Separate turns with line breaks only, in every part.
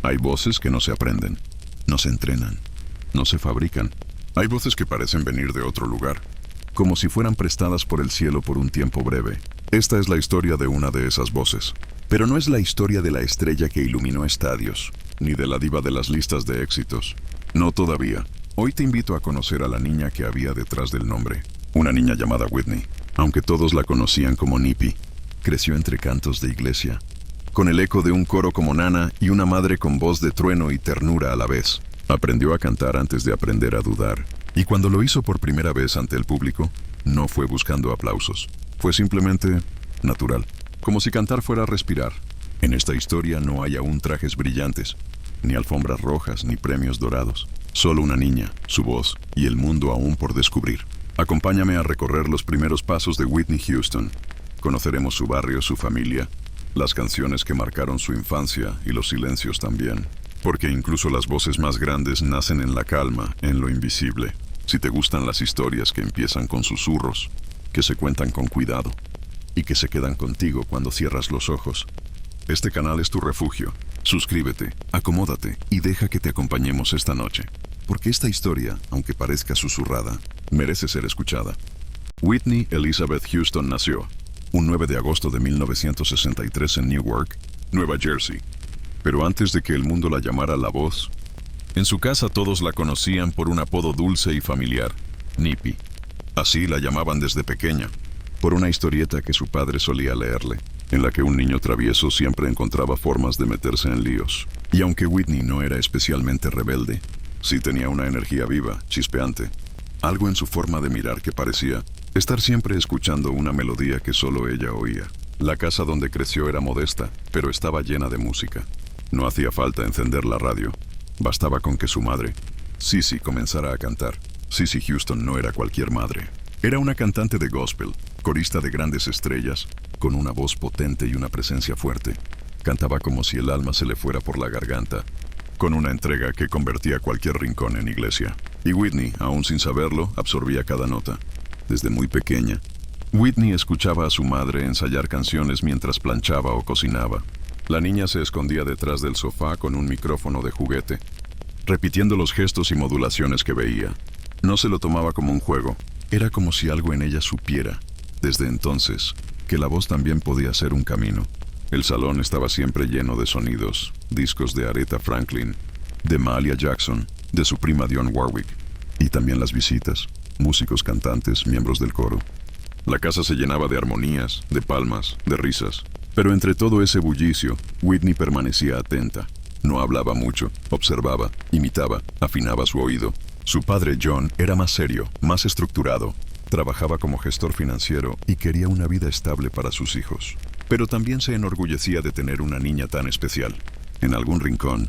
Hay voces que no se aprenden, no se entrenan, no se fabrican. Hay voces que parecen venir de otro lugar, como si fueran prestadas por el cielo por un tiempo breve. Esta es la historia de una de esas voces. Pero no es la historia de la estrella que iluminó estadios, ni de la diva de las listas de éxitos. No todavía. Hoy te invito a conocer a la niña que había detrás del nombre. Una niña llamada Whitney. Aunque todos la conocían como Nippy, creció entre cantos de iglesia, con el eco de un coro como nana y una madre con voz de trueno y ternura a la vez. Aprendió a cantar antes de aprender a dudar. Y cuando lo hizo por primera vez ante el público, no fue buscando aplausos. Fue simplemente natural, como si cantar fuera respirar. En esta historia no hay aún trajes brillantes, ni alfombras rojas, ni premios dorados. Solo una niña, su voz y el mundo aún por descubrir. Acompáñame a recorrer los primeros pasos de Whitney Houston. Conoceremos su barrio, su familia, las canciones que marcaron su infancia y los silencios también. Porque incluso las voces más grandes nacen en la calma, en lo invisible. Si te gustan las historias que empiezan con susurros, que se cuentan con cuidado y que se quedan contigo cuando cierras los ojos, este canal es tu refugio. Suscríbete, acomódate y deja que te acompañemos esta noche. Porque esta historia, aunque parezca susurrada, merece ser escuchada. Whitney Elizabeth Houston nació un 9 de agosto de 1963 en Newark, Nueva Jersey. Pero antes de que el mundo la llamara La Voz, en su casa todos la conocían por un apodo dulce y familiar, Nippy. Así la llamaban desde pequeña, por una historieta que su padre solía leerle, en la que un niño travieso siempre encontraba formas de meterse en líos. Y aunque Whitney no era especialmente rebelde, sí tenía una energía viva, chispeante, algo en su forma de mirar que parecía estar siempre escuchando una melodía que solo ella oía. La casa donde creció era modesta, pero estaba llena de música. No hacía falta encender la radio. Bastaba con que su madre, Cissy, comenzara a cantar. Cissy Houston no era cualquier madre. Era una cantante de gospel, corista de grandes estrellas, con una voz potente y una presencia fuerte. Cantaba como si el alma se le fuera por la garganta, con una entrega que convertía cualquier rincón en iglesia. Y Whitney, aún sin saberlo, absorbía cada nota. Desde muy pequeña, Whitney escuchaba a su madre ensayar canciones mientras planchaba o cocinaba. La niña se escondía detrás del sofá con un micrófono de juguete, repitiendo los gestos y modulaciones que veía. No se lo tomaba como un juego. Era como si algo en ella supiera, desde entonces, que la voz también podía ser un camino. El salón estaba siempre lleno de sonidos, discos de Aretha Franklin, de Mahalia Jackson, de su prima Dionne Warwick, y también las visitas, músicos cantantes, miembros del coro. La casa se llenaba de armonías, de palmas, de risas. Pero entre todo ese bullicio, Whitney permanecía atenta. No hablaba mucho, observaba, imitaba, afinaba su oído. Su padre John era más serio, más estructurado. Trabajaba como gestor financiero y quería una vida estable para sus hijos. Pero también se enorgullecía de tener una niña tan especial. En algún rincón,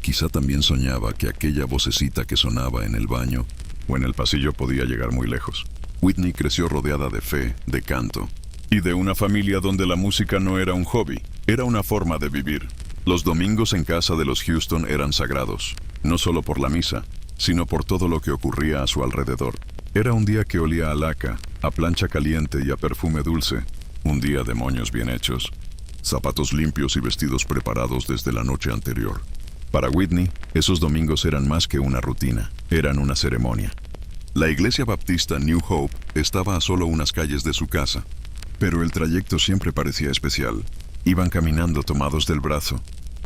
quizá también soñaba que aquella vocecita que sonaba en el baño o en el pasillo podía llegar muy lejos. Whitney creció rodeada de fe, de canto, y de una familia donde la música no era un hobby, era una forma de vivir. Los domingos en casa de los Houston eran sagrados, no solo por la misa, sino por todo lo que ocurría a su alrededor. Era un día que olía a laca, a plancha caliente y a perfume dulce, un día de moños bien hechos, zapatos limpios y vestidos preparados desde la noche anterior. Para Whitney, esos domingos eran más que una rutina, eran una ceremonia. La iglesia baptista New Hope estaba a solo unas calles de su casa, pero el trayecto siempre parecía especial. Iban caminando tomados del brazo,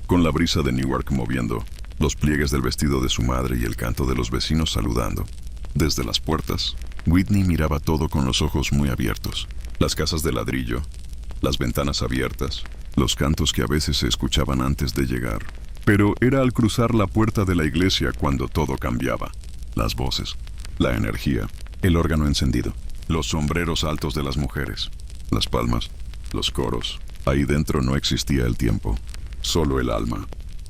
con la brisa de Newark moviendo, los pliegues del vestido de su madre y el canto de los vecinos saludando. Desde las puertas, Whitney miraba todo con los ojos muy abiertos. Las casas de ladrillo, las ventanas abiertas, los cantos que a veces se escuchaban antes de llegar. Pero era al cruzar la puerta de la iglesia cuando todo cambiaba. Las voces, la energía, el órgano encendido, los sombreros altos de las mujeres, las palmas, los coros. Ahí dentro no existía el tiempo, solo el alma.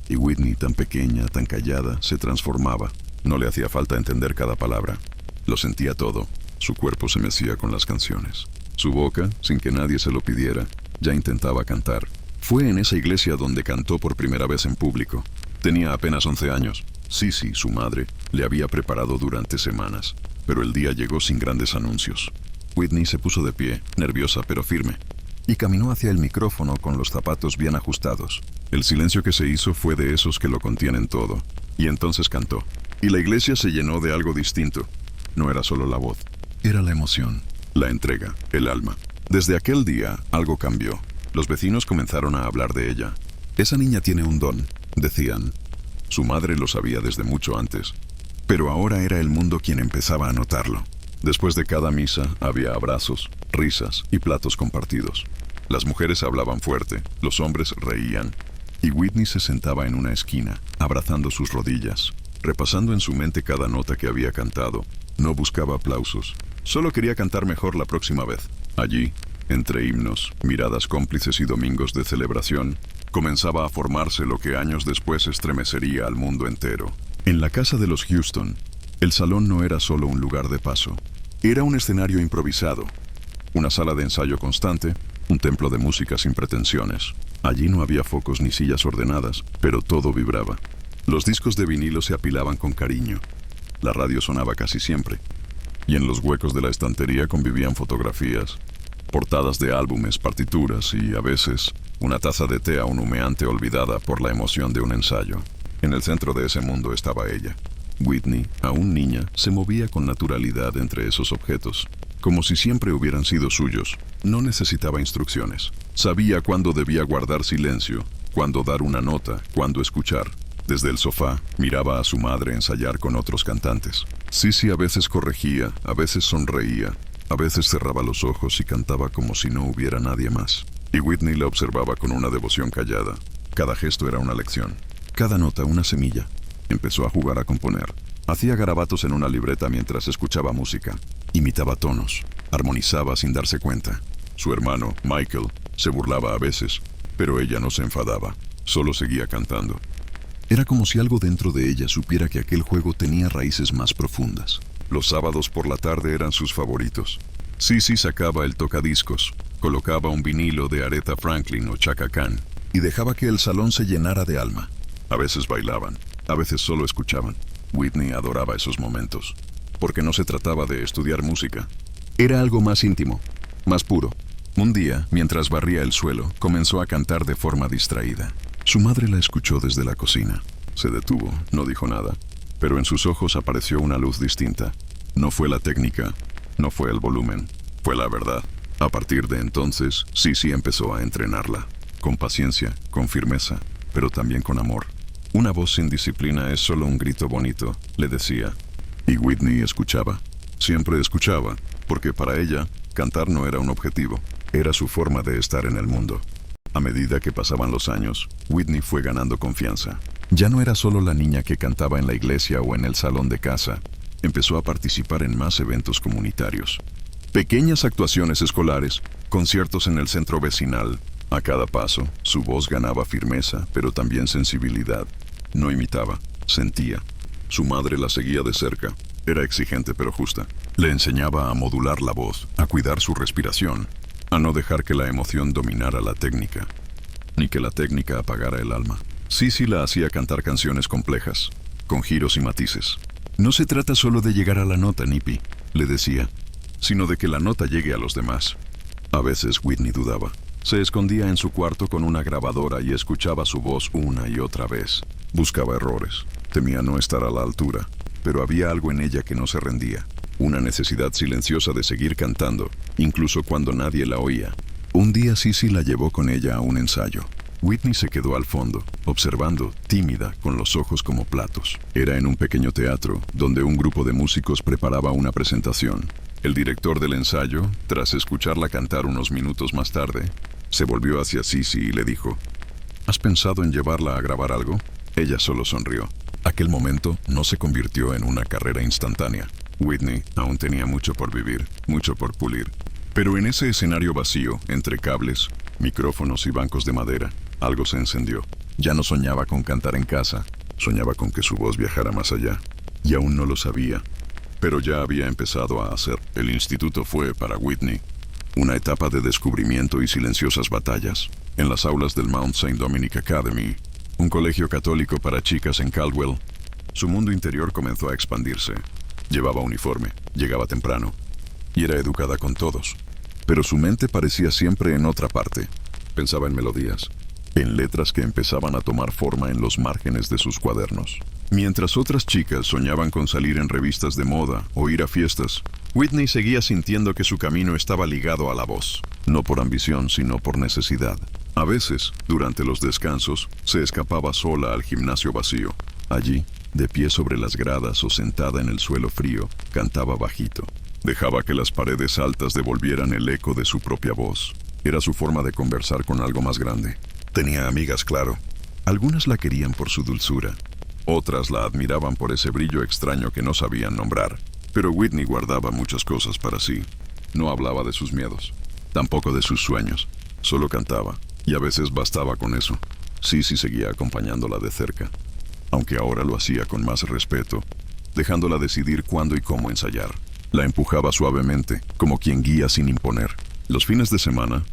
Y Whitney, tan pequeña, tan callada, se transformaba. No le hacía falta entender cada palabra. Lo sentía todo. Su cuerpo se mecía con las canciones. Su boca, sin que nadie se lo pidiera, ya intentaba cantar. Fue en esa iglesia donde cantó por primera vez en público. Tenía apenas 11 años. Cissy, su madre, le había preparado durante semanas, pero el día llegó sin grandes anuncios. Whitney se puso de pie, nerviosa pero firme. y caminó hacia el micrófono con los zapatos bien ajustados. El silencio que se hizo fue de esos que lo contienen todo. Y entonces cantó. Y la iglesia se llenó de algo distinto. No era solo la voz, era la emoción, la entrega, el alma. Desde aquel día, algo cambió. Los vecinos comenzaron a hablar de ella. Esa niña tiene un don, decían. Su madre lo sabía desde mucho antes. Pero ahora era el mundo quien empezaba a notarlo. Después de cada misa había abrazos, risas y platos compartidos. Las mujeres hablaban fuerte, los hombres reían, y Whitney se sentaba en una esquina, abrazando sus rodillas, repasando en su mente cada nota que había cantado. No buscaba aplausos, solo quería cantar mejor la próxima vez. Allí, entre himnos, miradas cómplices y domingos de celebración, comenzaba a formarse lo que años después estremecería al mundo entero. En la casa de los Houston, el salón no era solo un lugar de paso. Era un escenario improvisado, una sala de ensayo constante, un templo de música sin pretensiones. Allí no había focos ni sillas ordenadas, pero todo vibraba. Los discos de vinilo se apilaban con cariño. La radio sonaba casi siempre. Y en los huecos de la estantería convivían fotografías, portadas de álbumes, partituras y, a veces, una taza de té aún humeante olvidada por la emoción de un ensayo. En el centro de ese mundo estaba ella. Whitney, aún niña, se movía con naturalidad entre esos objetos, como si siempre hubieran sido suyos. No necesitaba instrucciones. Sabía cuándo debía guardar silencio, cuándo dar una nota, cuándo escuchar. Desde el sofá, miraba a su madre ensayar con otros cantantes. Sissy a veces corregía, a veces sonreía, a veces cerraba los ojos y cantaba como si no hubiera nadie más. Y Whitney la observaba con una devoción callada. Cada gesto era una lección, cada nota una semilla. Empezó a jugar a componer. Hacía garabatos en una libreta mientras escuchaba música. Imitaba tonos, armonizaba sin darse cuenta. Su hermano, Michael, se burlaba a veces, pero ella no se enfadaba, solo seguía cantando. Era como si algo dentro de ella supiera que aquel juego tenía raíces más profundas. Los sábados por la tarde eran sus favoritos. Sissy sacaba el tocadiscos, colocaba un vinilo de Aretha Franklin o Chaka Khan y dejaba que el salón se llenara de alma. A veces bailaban, a veces solo escuchaban. Whitney adoraba esos momentos, porque no se trataba de estudiar música. Era algo más íntimo, más puro. Un día, mientras barría el suelo, comenzó a cantar de forma distraída. Su madre la escuchó desde la cocina. Se detuvo, no dijo nada, pero en sus ojos apareció una luz distinta. No fue la técnica, no fue el volumen, fue la verdad. A partir de entonces, Sissy empezó a entrenarla, con paciencia, con firmeza, pero también con amor. Una voz sin disciplina es solo un grito bonito, le decía. Y Whitney escuchaba. Siempre escuchaba, porque para ella, cantar no era un objetivo, era su forma de estar en el mundo. A medida que pasaban los años, Whitney fue ganando confianza. Ya no era solo la niña que cantaba en la iglesia o en el salón de casa. Empezó a participar en más eventos comunitarios. Pequeñas actuaciones escolares, conciertos en el centro vecinal. A cada paso, su voz ganaba firmeza, pero también sensibilidad. No imitaba, sentía. Su madre la seguía de cerca. Era exigente pero justa. Le enseñaba a modular la voz, a cuidar su respiración, a no dejar que la emoción dominara la técnica, ni que la técnica apagara el alma. Sissy la hacía cantar canciones complejas, con giros y matices. No se trata solo de llegar a la nota, Nippy, le decía, sino de que la nota llegue a los demás. A veces Whitney dudaba. Se escondía en su cuarto con una grabadora y escuchaba su voz una y otra vez. Buscaba errores. Temía no estar a la altura, pero había algo en ella que no se rendía. Una necesidad silenciosa de seguir cantando, incluso cuando nadie la oía. Un día Sissy la llevó con ella a un ensayo. Whitney se quedó al fondo, observando, tímida, con los ojos como platos. Era en un pequeño teatro, donde un grupo de músicos preparaba una presentación. El director del ensayo, tras escucharla cantar unos minutos más tarde, se volvió hacia Sissy y le dijo: ¿Has pensado en llevarla a grabar algo? Ella solo sonrió. Aquel momento no se convirtió en una carrera instantánea. Whitney aún tenía mucho por vivir, mucho por pulir. Pero en ese escenario vacío, entre cables, micrófonos y bancos de madera, algo se encendió. Ya no soñaba con cantar en casa, soñaba con que su voz viajara más allá. Y aún no lo sabía, pero ya había empezado a hacer. El instituto fue, para Whitney, una etapa de descubrimiento y silenciosas batallas. En las aulas del Mount St. Dominic Academy, un colegio católico para chicas en Caldwell, su mundo interior comenzó a expandirse. Llevaba uniforme, llegaba temprano, y era educada con todos. pero su mente parecía siempre en otra parte. Pensaba en melodías, en letras que empezaban a tomar forma en los márgenes de sus cuadernos. Mientras otras chicas soñaban con salir en revistas de moda o ir a fiestas, Whitney seguía sintiendo que su camino estaba ligado a la voz, no por ambición, sino por necesidad. A veces, durante los descansos, se escapaba sola al gimnasio vacío. Allí, de pie sobre las gradas o sentada en el suelo frío, cantaba bajito. Dejaba que las paredes altas devolvieran el eco de su propia voz. Era su forma de conversar con algo más grande. Tenía amigas, claro. Algunas la querían por su dulzura. Otras la admiraban por ese brillo extraño que no sabían nombrar. Pero Whitney guardaba muchas cosas para sí. No hablaba de sus miedos, tampoco de sus sueños. Solo cantaba, y a veces bastaba con eso. Sissy seguía acompañándola de cerca, aunque ahora lo hacía con más respeto, dejándola decidir cuándo y cómo ensayar. La empujaba suavemente, como quien guía sin imponer. Los fines de semana,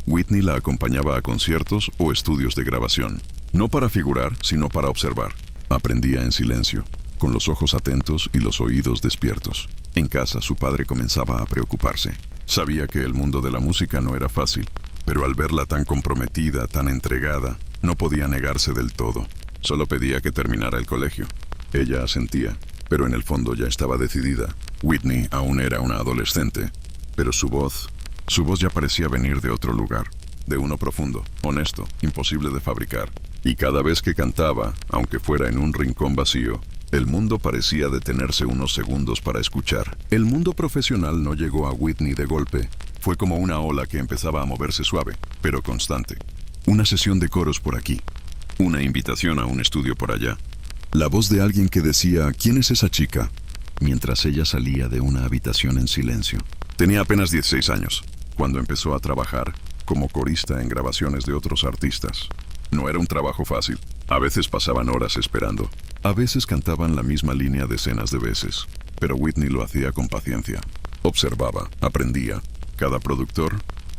Whitney la acompañaba a conciertos o estudios de grabación. No para figurar, sino para observar. Aprendía en silencio, con los ojos atentos y los oídos despiertos. En casa, su padre comenzaba a preocuparse. Sabía que el mundo de la música no era fácil, pero al verla tan comprometida, tan entregada, no podía negarse del todo. Solo pedía que terminara el colegio. Ella asentía, pero en el fondo ya estaba decidida. Whitney aún era una adolescente, pero su voz ya parecía venir de otro lugar, de uno profundo, honesto, imposible de fabricar. Y cada vez que cantaba, aunque fuera en un rincón vacío, el mundo parecía detenerse unos segundos para escuchar. El mundo profesional no llegó a Whitney de golpe. Fue como una ola que empezaba a moverse suave, pero constante. Una sesión de coros por aquí, una invitación a un estudio por allá. La voz de alguien que decía, ¿quién es esa chica?, mientras ella salía de una habitación en silencio. Tenía apenas 16 años, cuando empezó a trabajar como corista en grabaciones de otros artistas. No era un trabajo fácil. A veces pasaban horas esperando. A veces cantaban la misma línea decenas de veces. Pero Whitney lo hacía con paciencia. Observaba, aprendía. Cada productor,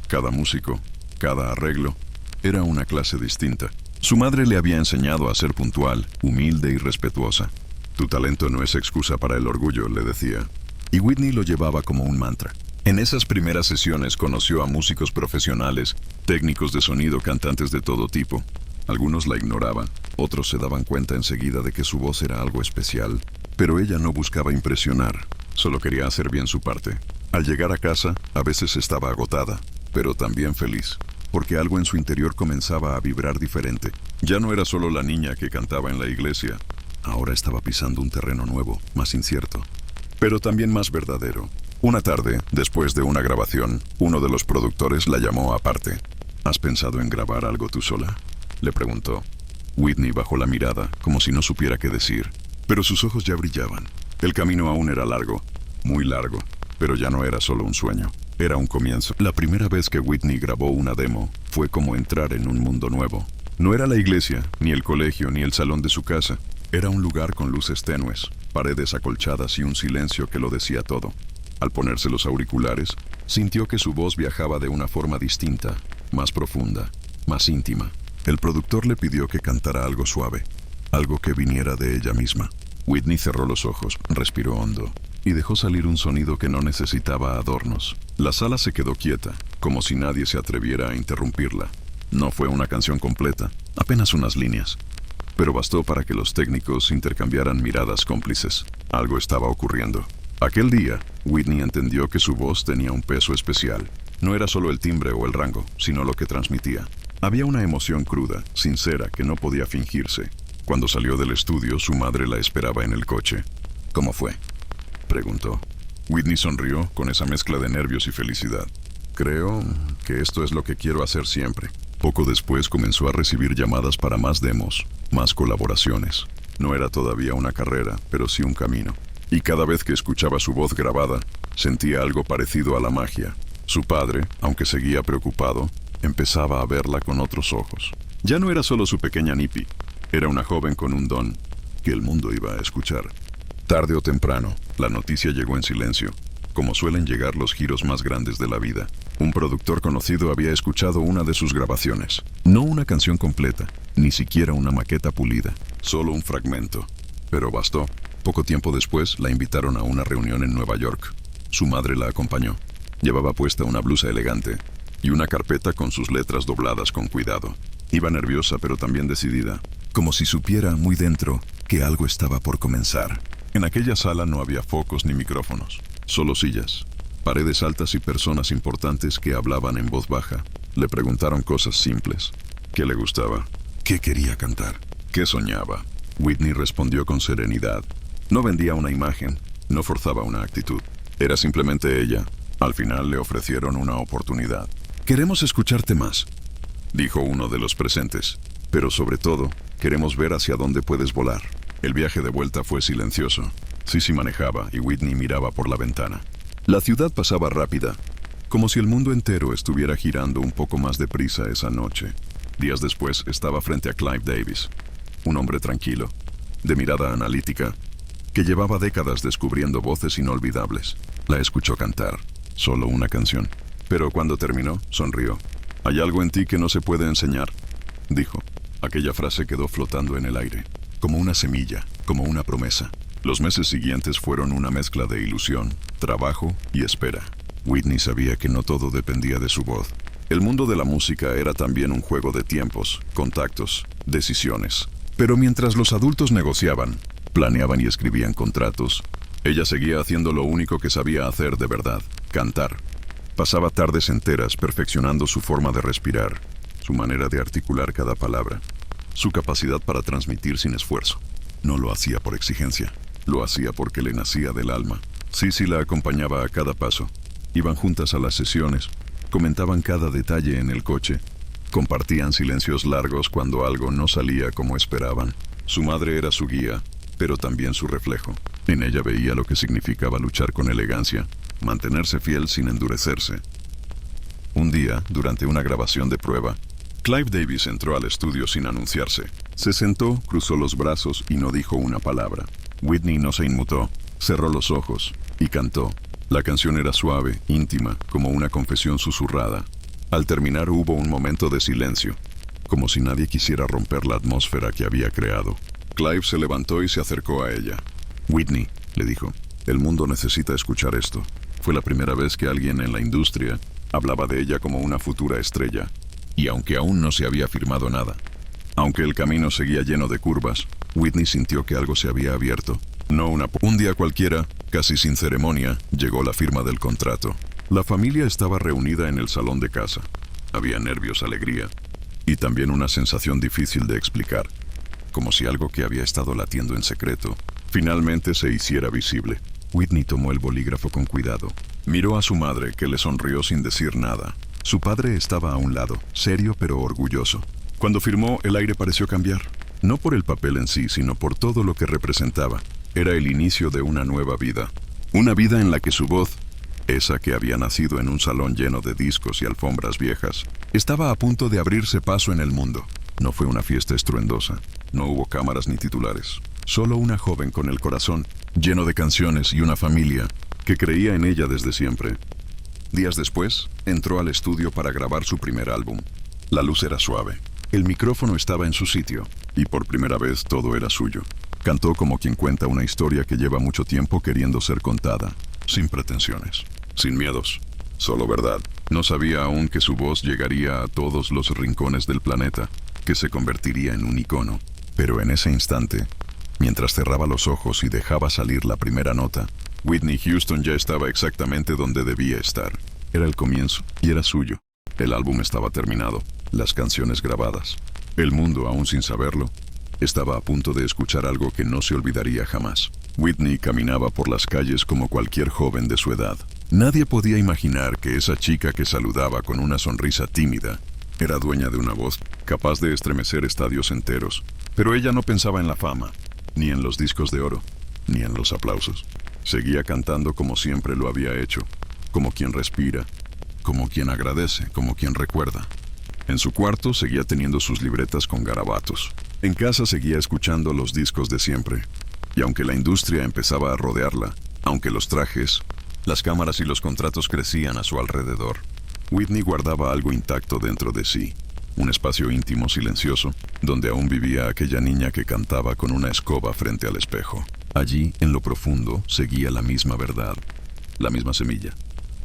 cada músico, cada arreglo, era una clase distinta. Su madre le había enseñado a ser puntual, humilde y respetuosa. Tu talento no es excusa para el orgullo, le decía. Y Whitney lo llevaba como un mantra. En esas primeras sesiones conoció a músicos profesionales, técnicos de sonido, cantantes de todo tipo. Algunos la ignoraban, otros se daban cuenta enseguida de que su voz era algo especial. Pero ella no buscaba impresionar, solo quería hacer bien su parte. Al llegar a casa, a veces estaba agotada, pero también feliz, porque algo en su interior comenzaba a vibrar diferente. Ya no era solo la niña que cantaba en la iglesia, ahora estaba pisando un terreno nuevo, más incierto, pero también más verdadero. Una tarde, después de una grabación, uno de los productores la llamó aparte. ¿Has pensado en grabar algo tú sola?, le preguntó. Whitney bajó la mirada, como si no supiera qué decir, pero sus ojos ya brillaban. El camino aún era largo, muy largo, pero ya no era solo un sueño, era un comienzo. La primera vez que Whitney grabó una demo fue como entrar en un mundo nuevo. No era la iglesia, ni el colegio, ni el salón de su casa. Era un lugar con luces tenues, paredes acolchadas y un silencio que lo decía todo. Al ponerse los auriculares, sintió que su voz viajaba de una forma distinta, más profunda, más íntima. El productor le pidió que cantara algo suave, algo que viniera de ella misma. Whitney cerró los ojos, respiró hondo y dejó salir un sonido que no necesitaba adornos. La sala se quedó quieta, como si nadie se atreviera a interrumpirla. No fue una canción completa, apenas unas líneas, pero bastó para que los técnicos intercambiaran miradas cómplices. Algo estaba ocurriendo. Aquel día, Whitney entendió que su voz tenía un peso especial. No era solo el timbre o el rango, sino lo que transmitía. Había una emoción cruda, sincera, que no podía fingirse. Cuando salió del estudio, su madre la esperaba en el coche. ¿Cómo fue?, preguntó. Whitney sonrió con esa mezcla de nervios y felicidad. Creo que esto es lo que quiero hacer siempre. Poco después comenzó a recibir llamadas para más demos, más colaboraciones. No era todavía una carrera, pero sí un camino. Y cada vez que escuchaba su voz grabada, sentía algo parecido a la magia. Su padre, aunque seguía preocupado, empezaba a verla con otros ojos. Ya no era solo su pequeña Nippy, era una joven con un don que el mundo iba a escuchar. Tarde o temprano, la noticia llegó en silencio, como suelen llegar los giros más grandes de la vida. Un productor conocido había escuchado una de sus grabaciones. No una canción completa, ni siquiera una maqueta pulida, solo un fragmento. Pero bastó. Poco tiempo después, la invitaron a una reunión en Nueva York. Su madre la acompañó. Llevaba puesta una blusa elegante y una carpeta con sus letras dobladas con cuidado. Iba nerviosa pero también decidida, como si supiera muy dentro que algo estaba por comenzar. En aquella sala no había focos ni micrófonos, solo sillas, paredes altas y personas importantes que hablaban en voz baja. Le preguntaron cosas simples. ¿Qué le gustaba? ¿Qué quería cantar? ¿Qué soñaba? Whitney respondió con serenidad. No vendía una imagen, no forzaba una actitud. Era simplemente ella. Al final le ofrecieron una oportunidad. «Queremos escucharte más», dijo uno de los presentes. «Pero sobre todo, queremos ver hacia dónde puedes volar». El viaje de vuelta fue silencioso. Sissy manejaba y Whitney miraba por la ventana. La ciudad pasaba rápida, como si el mundo entero estuviera girando un poco más deprisa esa noche. Días después estaba frente a Clive Davis, un hombre tranquilo, de mirada analítica, que llevaba décadas descubriendo voces inolvidables. La escuchó cantar, solo una canción. Pero cuando terminó, sonrió. «Hay algo en ti que no se puede enseñar», dijo. Aquella frase quedó flotando en el aire, como una semilla, como una promesa. Los meses siguientes fueron una mezcla de ilusión, trabajo y espera. Whitney sabía que no todo dependía de su voz. El mundo de la música era también un juego de tiempos, contactos, decisiones. Pero mientras los adultos negociaban, planeaban y escribían contratos, ella seguía haciendo lo único que sabía hacer de verdad: cantar. Pasaba tardes enteras perfeccionando su forma de respirar, su manera de articular cada palabra, su capacidad para transmitir sin esfuerzo. No lo hacía por exigencia, lo hacía porque le nacía del alma. Sissy la acompañaba a cada paso. Iban juntas a las sesiones, comentaban cada detalle en el coche, compartían silencios largos cuando algo no salía como esperaban. Su madre era su guía, pero también su reflejo. En ella veía lo que significaba luchar con elegancia, mantenerse fiel sin endurecerse. Un día, durante una grabación de prueba, Clive Davis entró al estudio sin anunciarse. Se sentó, cruzó los brazos y no dijo una palabra. Whitney no se inmutó, cerró los ojos y cantó. La canción era suave, íntima, como una confesión susurrada. Al terminar hubo un momento de silencio, como si nadie quisiera romper la atmósfera que había creado. Clive se levantó y se acercó a ella. «Whitney», le dijo, «el mundo necesita escuchar esto». Fue la primera vez que alguien en la industria hablaba de ella como una futura estrella. Y aunque aún no se había firmado nada, aunque el camino seguía lleno de curvas, Whitney sintió que algo se había abierto. Un día cualquiera, casi sin ceremonia, llegó la firma del contrato. La familia estaba reunida en el salón de casa. Había nervios, alegría y también una sensación difícil de explicar, como si algo que había estado latiendo en secreto finalmente se hiciera visible. Whitney tomó el bolígrafo con cuidado. Miró a su madre, que le sonrió sin decir nada. Su padre estaba a un lado, serio pero orgulloso. Cuando firmó, el aire pareció cambiar. No por el papel en sí, sino por todo lo que representaba. Era el inicio de una nueva vida. Una vida en la que su voz, esa que había nacido en un salón lleno de discos y alfombras viejas, estaba a punto de abrirse paso en el mundo. No fue una fiesta estruendosa. No hubo cámaras ni titulares. Solo una joven con el corazón lleno de canciones y una familia que creía en ella desde siempre. Días después, entró al estudio para grabar su primer álbum. La luz era suave. El micrófono estaba en su sitio, y por primera vez todo era suyo. Cantó como quien cuenta una historia que lleva mucho tiempo queriendo ser contada, sin pretensiones, sin miedos, solo verdad. No sabía aún que su voz llegaría a todos los rincones del planeta, que se convertiría en un icono. Pero en ese instante, mientras cerraba los ojos y dejaba salir la primera nota, Whitney Houston ya estaba exactamente donde debía estar. Era el comienzo, y era suyo. El álbum estaba terminado, las canciones grabadas. El mundo, aún sin saberlo, estaba a punto de escuchar algo que no se olvidaría jamás. Whitney caminaba por las calles como cualquier joven de su edad. Nadie podía imaginar que esa chica que saludaba con una sonrisa tímida era dueña de una voz capaz de estremecer estadios enteros. Pero ella no pensaba en la fama, ni en los discos de oro, ni en los aplausos. Seguía cantando como siempre lo había hecho, como quien respira, como quien agradece, como quien recuerda. En su cuarto seguía teniendo sus libretas con garabatos. En casa seguía escuchando los discos de siempre. Y aunque la industria empezaba a rodearla, aunque los trajes, las cámaras y los contratos crecían a su alrededor, Whitney guardaba algo intacto dentro de sí. Un espacio íntimo, silencioso, donde aún vivía aquella niña que cantaba con una escoba frente al espejo. Allí, en lo profundo, seguía la misma verdad, la misma semilla,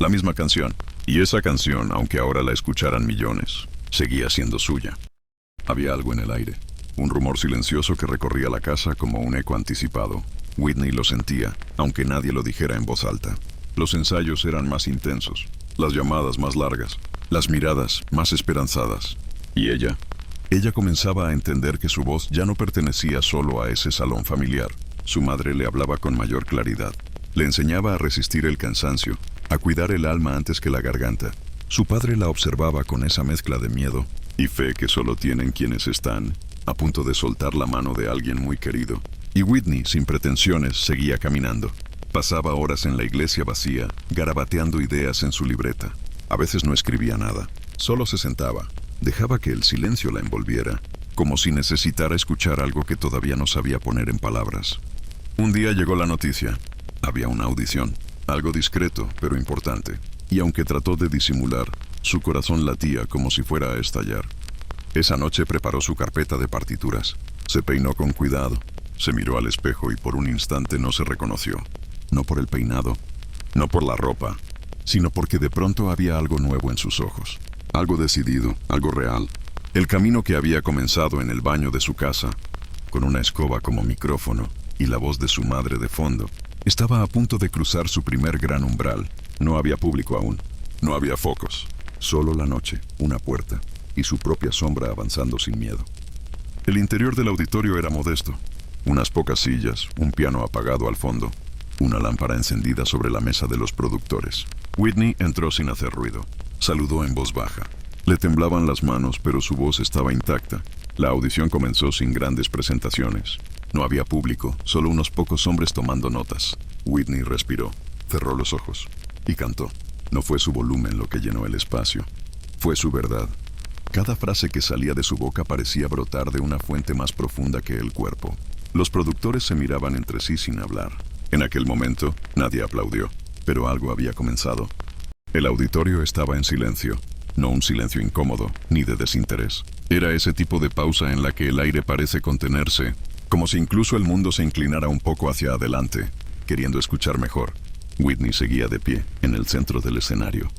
La misma canción. Y esa canción, aunque ahora la escucharan millones, seguía siendo suya. Había algo en el aire. Un rumor silencioso que recorría la casa como un eco anticipado. Whitney lo sentía, aunque nadie lo dijera en voz alta. Los ensayos eran más intensos, las llamadas más largas, las miradas más esperanzadas. ¿Y ella? Ella comenzaba a entender que su voz ya no pertenecía solo a ese salón familiar. Su madre le hablaba con mayor claridad. Le enseñaba a resistir el cansancio, a cuidar el alma antes que la garganta. Su padre la observaba con esa mezcla de miedo y fe que solo tienen quienes están a punto de soltar la mano de alguien muy querido. Y Whitney, sin pretensiones, seguía caminando. Pasaba horas en la iglesia vacía, garabateando ideas en su libreta. A veces no escribía nada, solo se sentaba. Dejaba que el silencio la envolviera, como si necesitara escuchar algo que todavía no sabía poner en palabras. Un día llegó la noticia. Había una audición, algo discreto, pero importante. Y aunque trató de disimular, su corazón latía como si fuera a estallar. Esa noche preparó su carpeta de partituras. Se peinó con cuidado. Se miró al espejo y por un instante no se reconoció. No por el peinado, no por la ropa, sino porque de pronto había algo nuevo en sus ojos. Algo decidido, algo real. El camino que había comenzado en el baño de su casa, con una escoba como micrófono y la voz de su madre de fondo, estaba a punto de cruzar su primer gran umbral. No había público aún. No había focos. Solo la noche, una puerta y su propia sombra avanzando sin miedo. El interior del auditorio era modesto. Unas pocas sillas, un piano apagado al fondo, una lámpara encendida sobre la mesa de los productores. Whitney entró sin hacer ruido. Saludó en voz baja. Le temblaban las manos, pero su voz estaba intacta. La audición comenzó sin grandes presentaciones. No había público, solo unos pocos hombres tomando notas. Whitney respiró, cerró los ojos y cantó. No fue su volumen lo que llenó el espacio. Fue su verdad. Cada frase que salía de su boca parecía brotar de una fuente más profunda que el cuerpo. Los productores se miraban entre sí sin hablar. En aquel momento, nadie aplaudió, pero algo había comenzado. El auditorio estaba en silencio, no un silencio incómodo, ni de desinterés. Era ese tipo de pausa en la que el aire parece contenerse, como si incluso el mundo se inclinara un poco hacia adelante, queriendo escuchar mejor. Whitney seguía de pie, en el centro del escenario,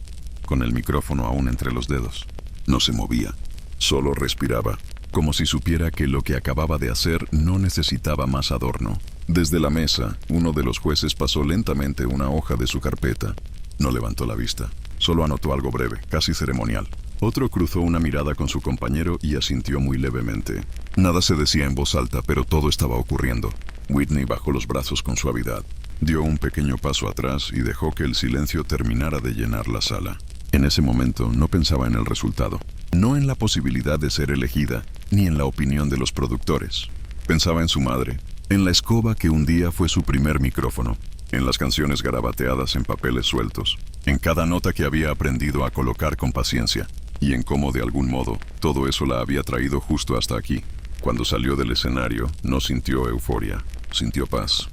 con el micrófono aún entre los dedos. No se movía, solo respiraba, como si supiera que lo que acababa de hacer no necesitaba más adorno. Desde la mesa, uno de los jueces pasó lentamente una hoja de su carpeta. No levantó la vista, solo anotó algo breve, casi ceremonial. Otro cruzó una mirada con su compañero y asintió muy levemente. Nada se decía en voz alta, pero todo estaba ocurriendo. Whitney bajó los brazos con suavidad. Dio un pequeño paso atrás y dejó que el silencio terminara de llenar la sala. En ese momento no pensaba en el resultado, no en la posibilidad de ser elegida, ni en la opinión de los productores. Pensaba en su madre, en la escoba que un día fue su primer micrófono, en las canciones garabateadas en papeles sueltos, en cada nota que había aprendido a colocar con paciencia, y en cómo de algún modo todo eso la había traído justo hasta aquí. Cuando salió del escenario, no sintió euforia, sintió paz.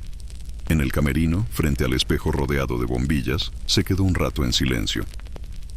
En el camerino, frente al espejo rodeado de bombillas, se quedó un rato en silencio.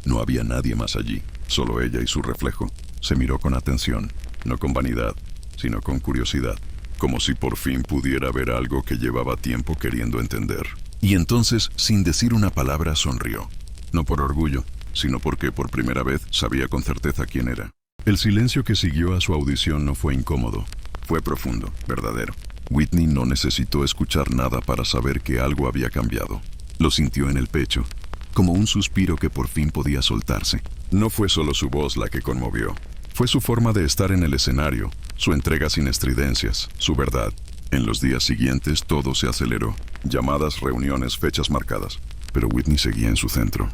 No había nadie más allí, solo ella y su reflejo. Se miró con atención, no con vanidad, sino con curiosidad, como si por fin pudiera ver algo que llevaba tiempo queriendo entender. Y entonces, sin decir una palabra, sonrió. No por orgullo, sino porque por primera vez sabía con certeza quién era. El silencio que siguió a su audición no fue incómodo, fue profundo, verdadero. Whitney no necesitó escuchar nada para saber que algo había cambiado. Lo sintió en el pecho, como un suspiro que por fin podía soltarse. No fue solo su voz la que conmovió. Fue su forma de estar en el escenario, su entrega sin estridencias, su verdad. En los días siguientes todo se aceleró. Llamadas, reuniones, fechas marcadas. Pero Whitney seguía en su centro.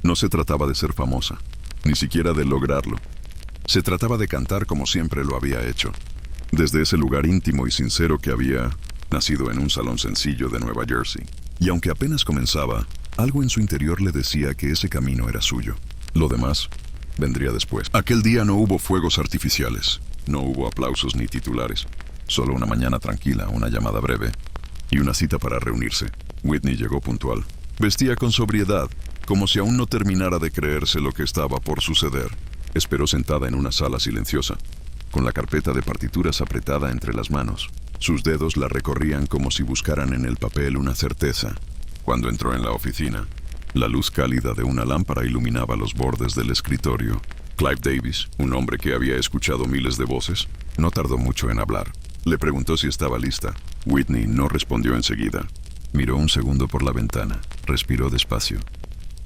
No se trataba de ser famosa, ni siquiera de lograrlo. Se trataba de cantar como siempre lo había hecho. Desde ese lugar íntimo y sincero que había nacido en un salón sencillo de Nueva Jersey. Y aunque apenas comenzaba, algo en su interior le decía que ese camino era suyo. Lo demás vendría después. Aquel día no hubo fuegos artificiales, no hubo aplausos ni titulares. Solo una mañana tranquila, una llamada breve y una cita para reunirse. Whitney llegó puntual. Vestía con sobriedad, como si aún no terminara de creerse lo que estaba por suceder. Esperó sentada en una sala silenciosa, con la carpeta de partituras apretada entre las manos. Sus dedos la recorrían como si buscaran en el papel una certeza. Cuando entró en la oficina, La luz cálida de una lámpara iluminaba los bordes del escritorio. Clive Davis, un hombre que había escuchado miles de voces, no tardó mucho en hablar. Le preguntó si estaba lista. Whitney no respondió enseguida. Miró un segundo por la ventana, respiró despacio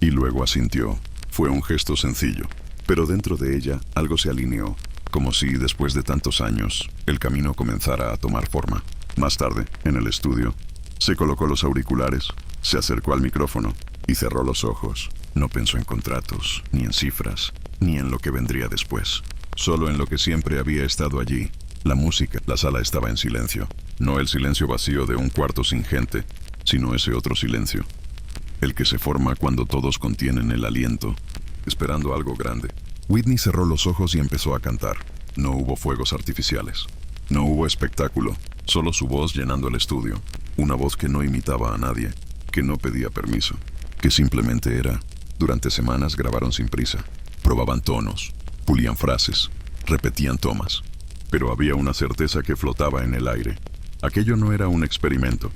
y luego asintió. Fue un gesto sencillo, pero dentro de ella algo se alineó, como si, después de tantos años, el camino comenzara a tomar forma. Más tarde, en el estudio, se colocó los auriculares, se acercó al micrófono y cerró los ojos. No pensó en contratos, ni en cifras, ni en lo que vendría después. Solo en lo que siempre había estado allí. La música. La sala estaba en silencio. No el silencio vacío de un cuarto sin gente, sino ese otro silencio. El que se forma cuando todos contienen el aliento, esperando algo grande. Whitney cerró los ojos y empezó a cantar. No hubo fuegos artificiales. No hubo espectáculo, solo su voz llenando el estudio. Una voz que no imitaba a nadie, que no pedía permiso, que simplemente era. Durante semanas grabaron sin prisa. Probaban tonos, pulían frases, repetían tomas. Pero había una certeza que flotaba en el aire. Aquello no era un experimento.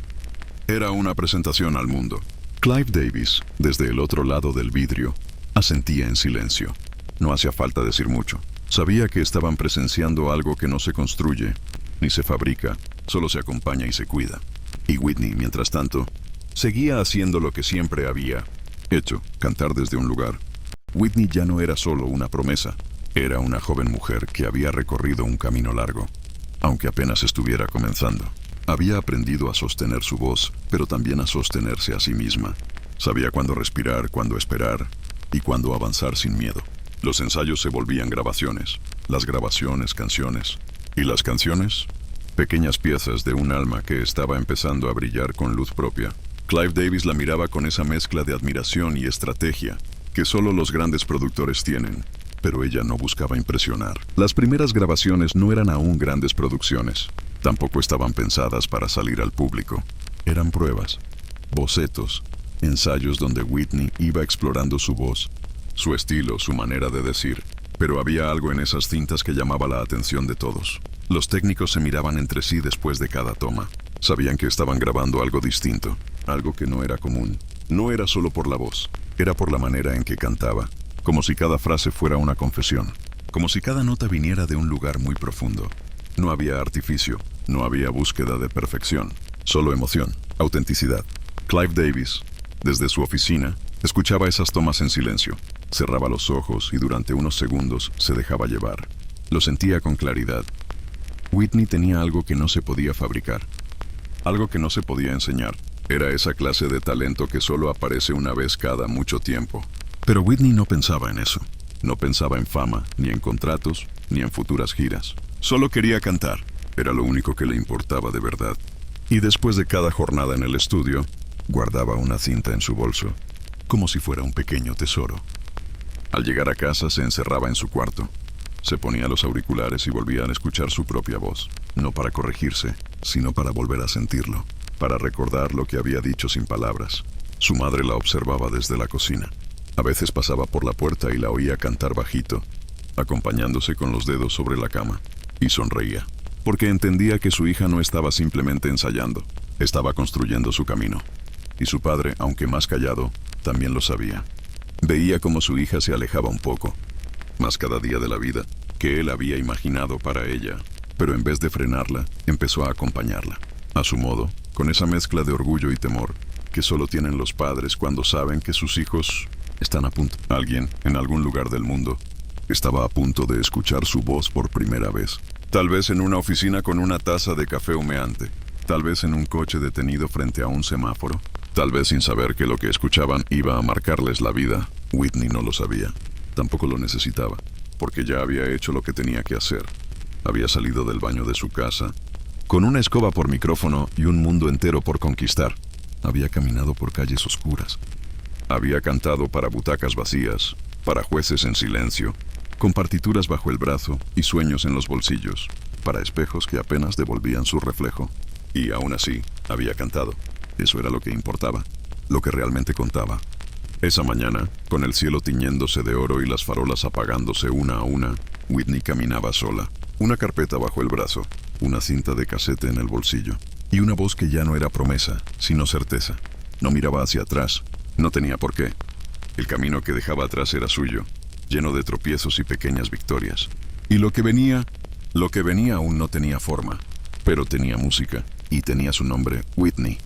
Era una presentación al mundo. Clive Davis, desde el otro lado del vidrio, asentía en silencio. No hacía falta decir mucho. Sabía que estaban presenciando algo que no se construye, ni se fabrica, solo se acompaña y se cuida. Y Whitney, mientras tanto, seguía haciendo lo que siempre había hecho, cantar desde un lugar. Whitney ya no era solo una promesa, era una joven mujer que había recorrido un camino largo, aunque apenas estuviera comenzando. Había aprendido a sostener su voz, pero también a sostenerse a sí misma. Sabía cuándo respirar, cuándo esperar y cuándo avanzar sin miedo. Los ensayos se volvían grabaciones, las grabaciones canciones, y las canciones, pequeñas piezas de un alma que estaba empezando a brillar con luz propia. Clive Davis la miraba con esa mezcla de admiración y estrategia que solo los grandes productores tienen, pero ella no buscaba impresionar. Las primeras grabaciones no eran aún grandes producciones. Tampoco estaban pensadas para salir al público. Eran pruebas, bocetos, ensayos donde Whitney iba explorando su voz, su estilo, su manera de decir. Pero había algo en esas cintas que llamaba la atención de todos. Los técnicos se miraban entre sí después de cada toma. Sabían que estaban grabando algo distinto, algo que no era común. No era solo por la voz, era por la manera en que cantaba, como si cada frase fuera una confesión, como si cada nota viniera de un lugar muy profundo. No había artificio, no había búsqueda de perfección, solo emoción, autenticidad. Clive Davis, desde su oficina, escuchaba esas tomas en silencio. Cerraba los ojos y durante unos segundos se dejaba llevar. Lo sentía con claridad. Whitney tenía algo que no se podía fabricar, algo que no se podía enseñar. Era esa clase de talento que solo aparece una vez cada mucho tiempo. Pero Whitney no pensaba en eso. No pensaba en fama, ni en contratos, ni en futuras giras. Solo quería cantar. Era lo único que le importaba de verdad. Y después de cada jornada en el estudio, guardaba una cinta en su bolso, como si fuera un pequeño tesoro. Al llegar a casa se encerraba en su cuarto. Se ponía los auriculares y volvía a escuchar su propia voz. No para corregirse, sino para volver a sentirlo, para recordar lo que había dicho sin palabras. Su madre la observaba desde la cocina. A veces pasaba por la puerta y la oía cantar bajito, acompañándose con los dedos sobre la cama, y sonreía, porque entendía que su hija no estaba simplemente ensayando, estaba construyendo su camino. Y su padre, aunque más callado, también lo sabía. Veía cómo su hija se alejaba un poco, más cada día de la vida, que él había imaginado para ella, pero en vez de frenarla, empezó a acompañarla, a su modo, con esa mezcla de orgullo y temor que solo tienen los padres cuando saben que sus hijos están a punto. Alguien, en algún lugar del mundo, estaba a punto de escuchar su voz por primera vez. Tal vez en una oficina con una taza de café humeante, tal vez en un coche detenido frente a un semáforo, tal vez sin saber que lo que escuchaban iba a marcarles la vida. Whitney no lo sabía. Tampoco lo necesitaba, porque ya había hecho lo que tenía que hacer. Había salido del baño de su casa, con una escoba por micrófono y un mundo entero por conquistar. Había caminado por calles oscuras. Había cantado para butacas vacías, para jueces en silencio, con partituras bajo el brazo y sueños en los bolsillos, para espejos que apenas devolvían su reflejo. Y aún así, había cantado. Eso era lo que importaba, lo que realmente contaba. Esa mañana, con el cielo tiñéndose de oro y las farolas apagándose una a una, Whitney caminaba sola, una carpeta bajo el brazo, una cinta de casete en el bolsillo, y una voz que ya no era promesa, sino certeza. No miraba hacia atrás, No tenía por qué. El camino que dejaba atrás era suyo, lleno de tropiezos y pequeñas victorias. Y lo que venía aún no tenía forma, pero tenía música, y tenía su nombre, Whitney.